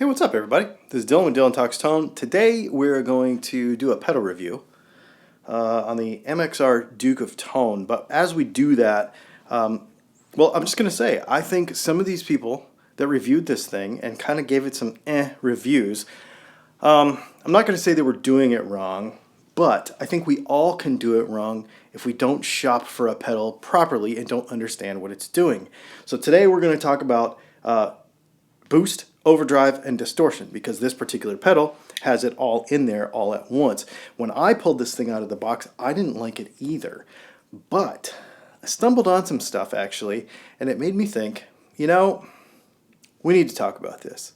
Hey, what's up everybody? This is Dylan with Dylan Talks Tone. Today we're going to do a pedal review on the MXR Duke of Tone. But as we do that, well, I'm just going to say, I think some of these people that reviewed this thing and kind of gave it some reviews, I'm not going to say they were doing it wrong, but I think we all can do it wrong if we don't shop for a pedal properly and don't understand what it's doing. So today we're going to talk about boost, overdrive, and distortion, because this particular pedal has it all in there all at once. When I pulled this thing out of the box, I didn't like it either, but I stumbled on some stuff actually, and it made me think, you know, we need to talk about this.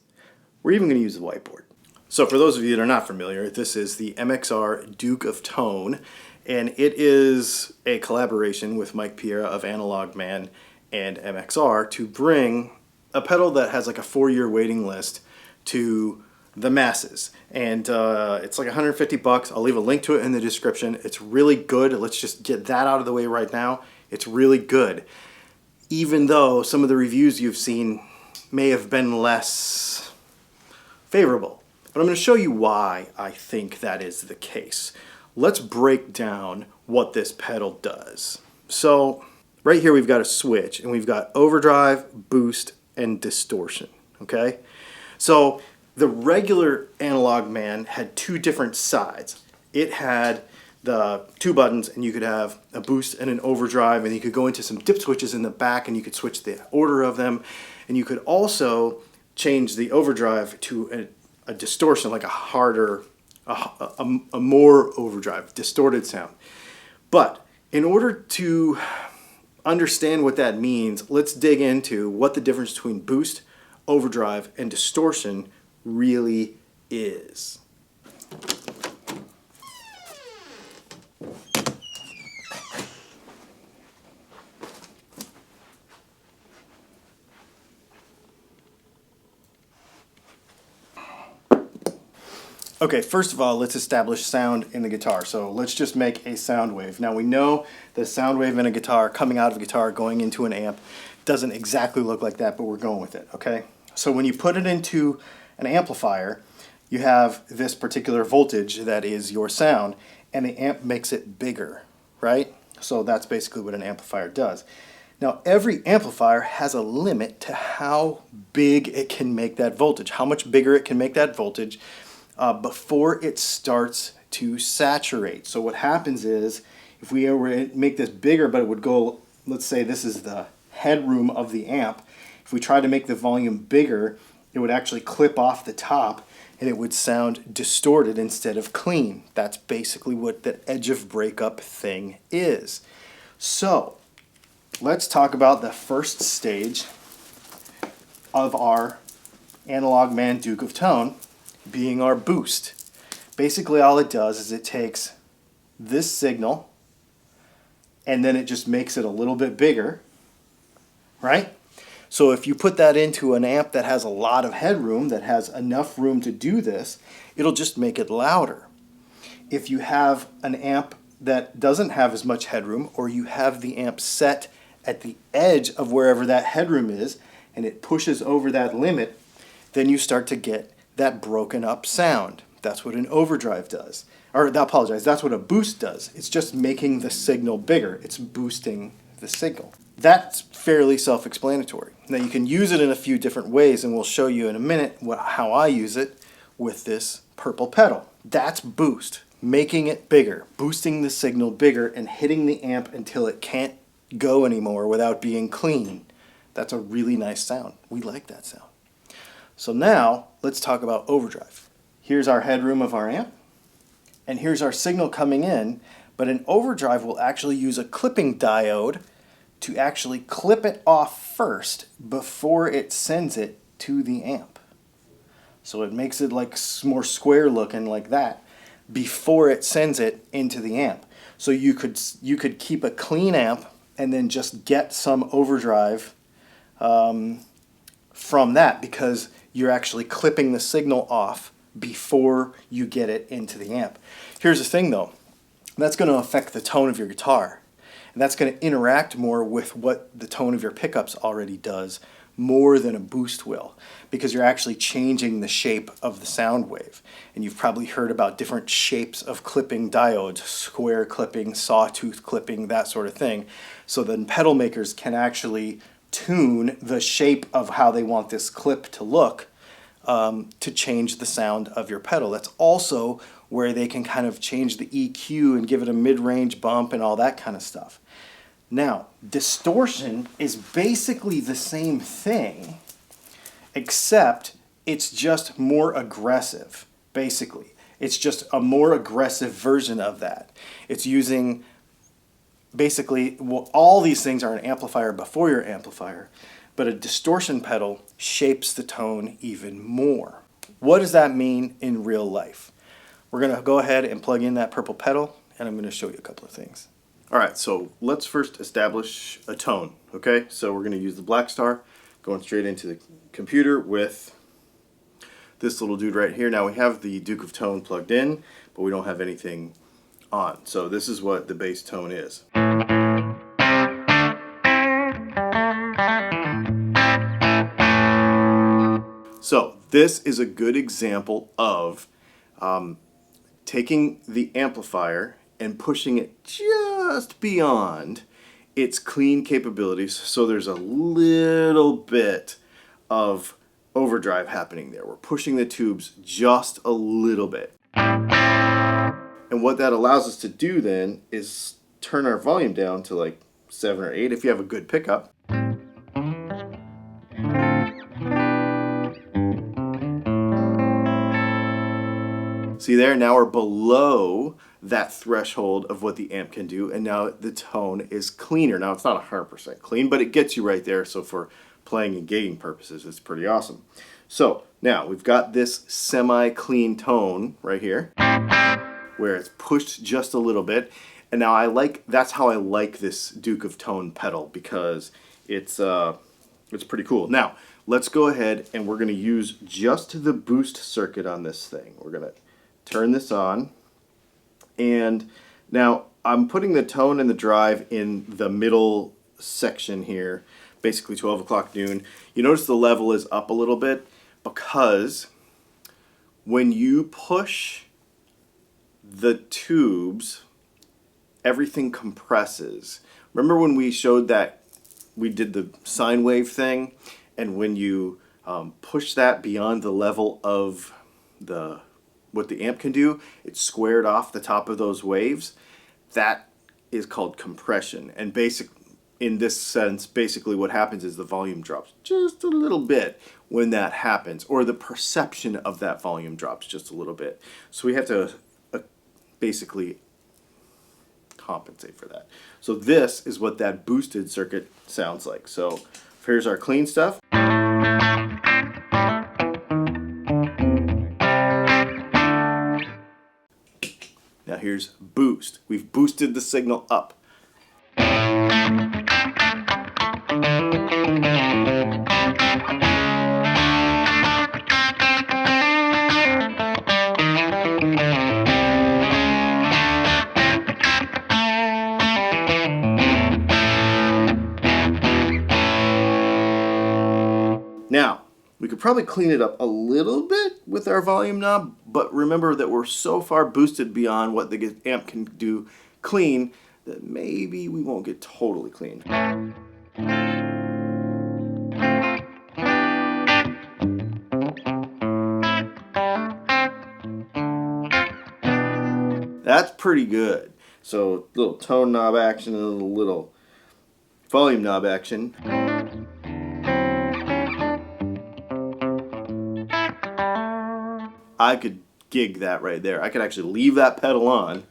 We're even going to use the whiteboard. So for those of you that are not familiar, this is the MXR Duke of Tone, and it is a collaboration with Mike Piera of Analog Man and MXR to bring a pedal that has like a 4-year waiting list to the masses. And it's like 150 bucks. I'll leave a link to it in the description. It's really good. Let's just get that out of the way right now. It's really good. Even though some of the reviews you've seen may have been less favorable. But I'm going to show you why I think that is the case. Let's break down what this pedal does. So right here we've got a switch, and we've got overdrive, boost, and distortion. Okay, so the regular Analog Man had two different sides. It had the two buttons, and you could have a boost and an overdrive, and you could go into some dip switches in the back, and you could switch the order of them, and you could also change the overdrive to a distortion, like a harder, a more overdrive, distorted sound. But in order to understand what that means, let's dig into what the difference between boost, overdrive, and distortion really is. Okay, first of all, let's establish sound in the guitar. So let's just make a sound wave. Now we know the sound wave in a guitar, coming out of a guitar, going into an amp, doesn't exactly look like that, but we're going with it, okay? So when you put it into an amplifier, you have this particular voltage that is your sound, and the amp makes it bigger, right? So that's basically what an amplifier does. Now every amplifier has a limit to how big it can make that voltage, how much bigger it can make that voltage before it starts to saturate. So what happens is, if we were to make this bigger, but it would go, let's say this is the headroom of the amp, if we try to make the volume bigger, it would actually clip off the top and it would sound distorted instead of clean. That's basically what the edge of breakup thing is. So let's talk about the first stage of our Analog Man Duke of Tone, being our boost. Basically all it does is it takes this signal and then it just makes it a little bit bigger, right? So if you put that into an amp that has a lot of headroom, that has enough room to do this, it'll just make it louder. If you have an amp that doesn't have as much headroom, or you have the amp set at the edge of wherever that headroom is and it pushes over that limit, then you start to get that broken up sound. That's what an overdrive does. Or, I apologize, that's what a boost does. It's just making the signal bigger. It's boosting the signal. That's fairly self-explanatory. Now you can use it in a few different ways, and we'll show you in a minute how I use it with this purple pedal. That's boost, making it bigger, boosting the signal bigger, and hitting the amp until it can't go anymore without being clean. That's a really nice sound. We like that sound. So now let's talk about overdrive. Here's our headroom of our amp, and here's our signal coming in, but an overdrive will actually use a clipping diode to actually clip it off first before it sends it to the amp. So it makes it like more square looking like that before it sends it into the amp. So you could keep a clean amp and then just get some overdrive from that, because you're actually clipping the signal off before you get it into the amp. Here's the thing though, that's going to affect the tone of your guitar, and that's going to interact more with what the tone of your pickups already does more than a boost will, because you're actually changing the shape of the sound wave. And you've probably heard about different shapes of clipping diodes, square clipping, sawtooth clipping, that sort of thing. So then pedal makers can actually tune the shape of how they want this clip to look to change the sound of your pedal. That's also where they can kind of change the EQ and give it a mid-range bump and all that kind of stuff. Now, distortion is basically the same thing, except it's just more aggressive, basically. It's just a more aggressive version of that. It's using, basically, well, all these things are an amplifier before your amplifier, but a distortion pedal shapes the tone even more. What does that mean in real life? We're going to go ahead and plug in that purple pedal, and I'm going to show you a couple of things. All right, so let's first establish a tone, okay? So we're going to use the Black Star, going straight into the computer with this little dude right here. Now we have the Duke of Tone plugged in, but we don't have anything on. So this is what the bass tone is. So this is a good example of taking the amplifier and pushing it just beyond its clean capabilities, so there's a little bit of overdrive happening there. We're pushing the tubes just a little bit. And what that allows us to do then is turn our volume down to like 7 or 8 if you have a good pickup. See there, now we're below that threshold of what the amp can do, and now the tone is cleaner. Now it's not 100% clean, but it gets you right there, so for playing and gigging purposes, it's pretty awesome. So now we've got this semi-clean tone right here, where it's pushed just a little bit, and now that's how I like this Duke of Tone pedal, because it's pretty cool. Now let's go ahead and we're going to use just the boost circuit on this thing. We're going to turn this on, and now I'm putting the tone and the drive in the middle section here, basically 12 o'clock noon. You notice the level is up a little bit because when you push the tubes, everything compresses. Remember when we showed that we did the sine wave thing, and when you push that beyond the level of what the amp can do, it's squared off the top of those waves. That is called compression. And in this sense, basically what happens is the volume drops just a little bit when that happens, or the perception of that volume drops just a little bit. So we have to basically compensate for that. So this is what that boosted circuit sounds like. So here's our clean stuff. Now here's boost. We've boosted the signal up. Now, we could probably clean it up a little bit with our volume knob, but remember that we're so far boosted beyond what the amp can do clean that maybe we won't get totally clean. That's pretty good. So little tone knob action and a little volume knob action. I could gig that right there. I could actually leave that pedal on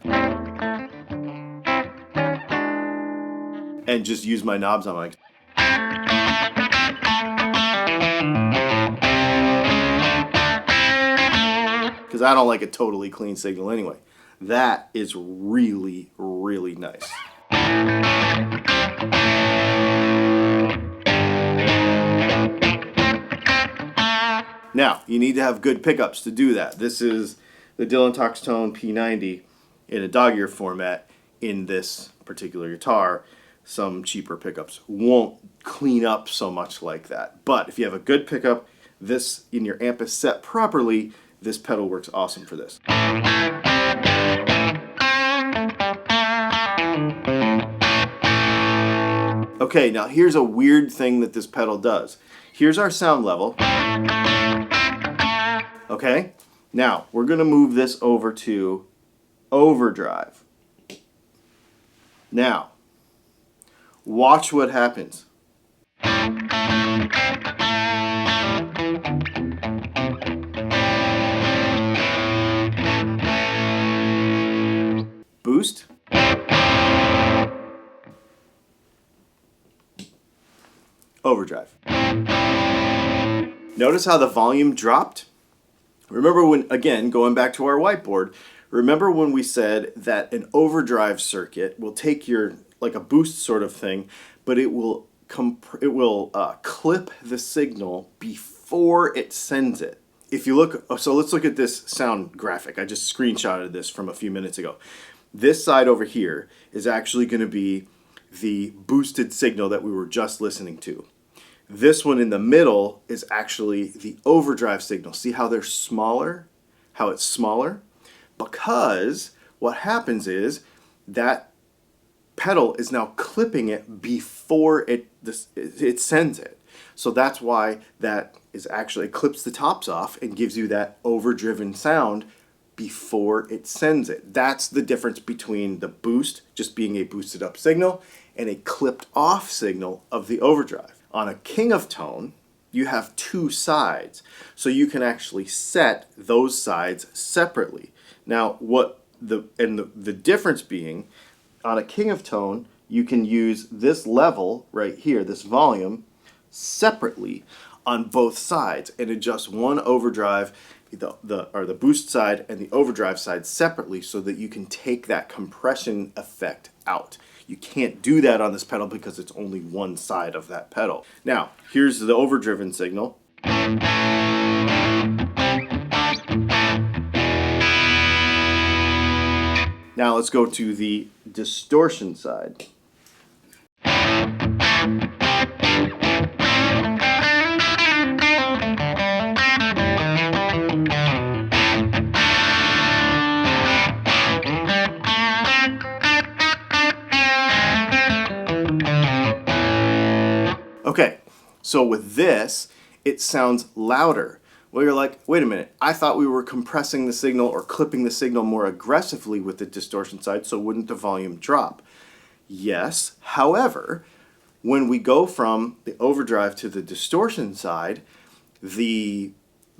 and just use my knobs on my... because I don't like a totally clean signal anyway. That is really, really nice. Now, you need to have good pickups to do that. This is the Dylan Talks Tone P90 in a dog ear format in this particular guitar. some cheaper pickups won't clean up so much like that. But if you have a good pickup, this in your amp is set properly, this pedal works awesome for this. Okay, now here's a weird thing that this pedal does. Here's our sound level. Okay, now we're going to move this over to Overdrive. Now, watch what happens. Boost. Overdrive. Notice how the volume dropped? Remember when, again, going back to our whiteboard, remember when we said that an overdrive circuit will take your, like a boost sort of thing, but it will clip the signal before it sends it. If you look, so let's look at this sound graphic. I just screenshotted this from a few minutes ago. This side over here is actually going to be the boosted signal that we were just listening to. This one in the middle is actually the overdrive signal. See how they're smaller? How it's smaller? Because what happens is that pedal is now clipping it before it sends it. So that's why that is actually, it clips the tops off and gives you that overdriven sound before it sends it. That's the difference between the boost, just being a boosted up signal, and a clipped off signal of the overdrive. On a King of Tone, you have two sides, so you can actually set those sides separately. Now, the difference being, on a King of Tone, you can use this level right here, this volume, separately on both sides and adjust one overdrive, the boost side and the overdrive side separately, so that you can take that compression effect out. You can't do that on this pedal because it's only one side of that pedal. Now, here's the overdriven signal. Now let's go to the distortion side. Okay, so with this, it sounds louder. Well, you're like, wait a minute, I thought we were compressing the signal or clipping the signal more aggressively with the distortion side, so wouldn't the volume drop? Yes, however, when we go from the overdrive to the distortion side,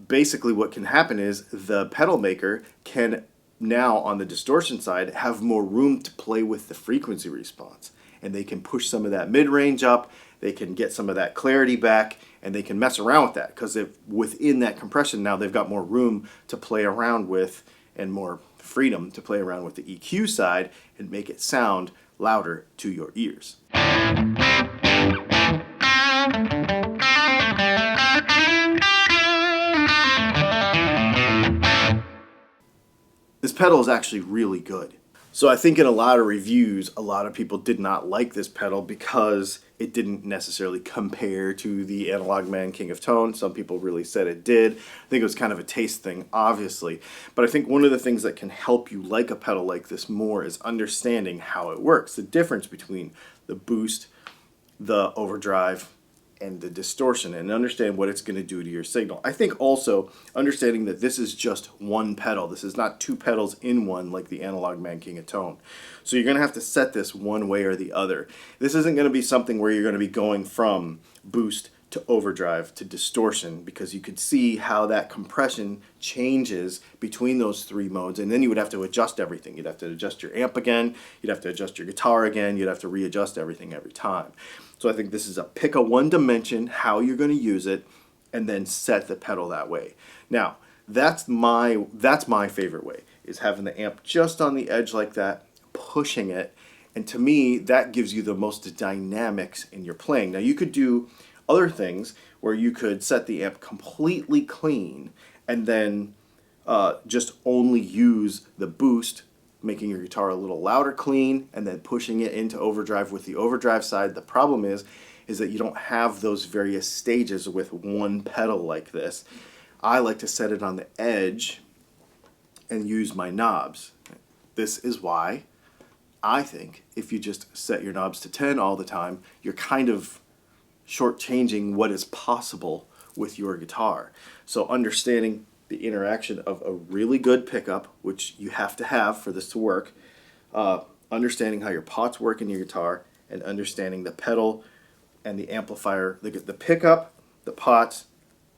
basically what can happen is the pedal maker can now, on the distortion side, have more room to play with the frequency response. And they can push some of that mid-range up, they can get some of that clarity back, and they can mess around with that, because within that compression now they've got more room to play around with and more freedom to play around with the EQ side and make it sound louder to your ears. This pedal is actually really good. So I think in a lot of reviews, a lot of people did not like this pedal because it didn't necessarily compare to the Analog Man King of Tone. Some people really said it did. I think it was kind of a taste thing, obviously. But I think one of the things that can help you like a pedal like this more is understanding how it works. The difference between the boost, the overdrive, and the distortion, and understand what it's going to do to your signal. I think also understanding that this is just one pedal. This is not two pedals in one like the Analog Man King of Tone. So you're going to have to set this one way or the other. This isn't going to be something where you're going to be going from boost to overdrive to distortion, because you could see how that compression changes between those three modes, and then you would have to adjust everything. You'd have to adjust your amp again, you'd have to adjust your guitar again, you'd have to readjust everything every time. So I think this is pick a one dimension, how you're going to use it, and then set the pedal that way. Now, that's my favorite way, is having the amp just on the edge like that, pushing it, and to me, that gives you the most dynamics in your playing. Now, you could do other things where you could set the amp completely clean and then just only use the boost making your guitar a little louder clean, and then pushing it into overdrive with the overdrive side. The problem is that you don't have those various stages with one pedal like this. I like to set it on the edge and use my knobs. This is why I think if you just set your knobs to 10 all the time, you're kind of shortchanging what is possible with your guitar. So understanding the interaction of a really good pickup, which you have to have for this to work, understanding how your pots work in your guitar, and understanding the pedal and the amplifier, the pickup, the pots,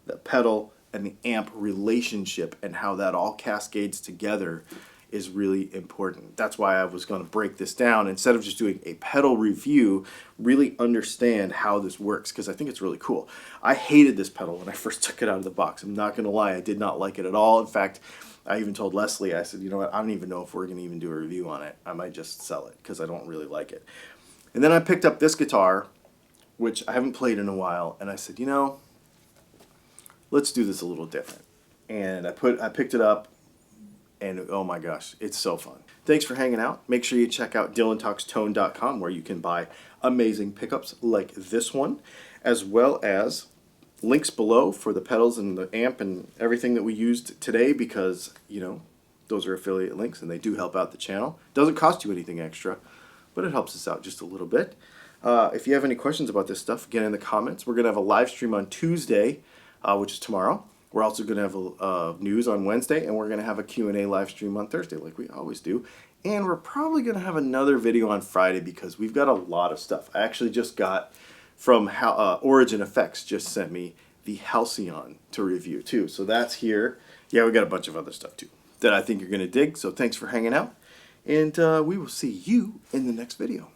the pedal, and the amp relationship, and how that all cascades together is really important. That's why I was going to break this down. Instead of just doing a pedal review, really understand how this works, because I think it's really cool. I hated this pedal when I first took it out of the box. I'm not going to lie, I did not like it at all. In fact, I even told Leslie, I said, you know what, I don't even know if we're going to even do a review on it. I might just sell it because I don't really like it. And then I picked up this guitar, which I haven't played in a while, and I said, you know, let's do this a little different. And I picked it up, and oh my gosh, it's so fun. Thanks for hanging out. Make sure you check out DylanTalksTone.com, where you can buy amazing pickups like this one, as well as links below for the pedals and the amp and everything that we used today, because, you know, those are affiliate links and they do help out the channel. Doesn't cost you anything extra, but it helps us out just a little bit. If you have any questions about this stuff, get in the comments. We're going to have a live stream on Tuesday, which is tomorrow. We're also going to have news on Wednesday, and we're going to have a Q&A live stream on Thursday like we always do. And we're probably going to have another video on Friday because we've got a lot of stuff. I actually just got from Origin Effects just sent me the Halcyon to review too. So that's here. Yeah, we got a bunch of other stuff too that I think you're going to dig. So thanks for hanging out, and we will see you in the next video.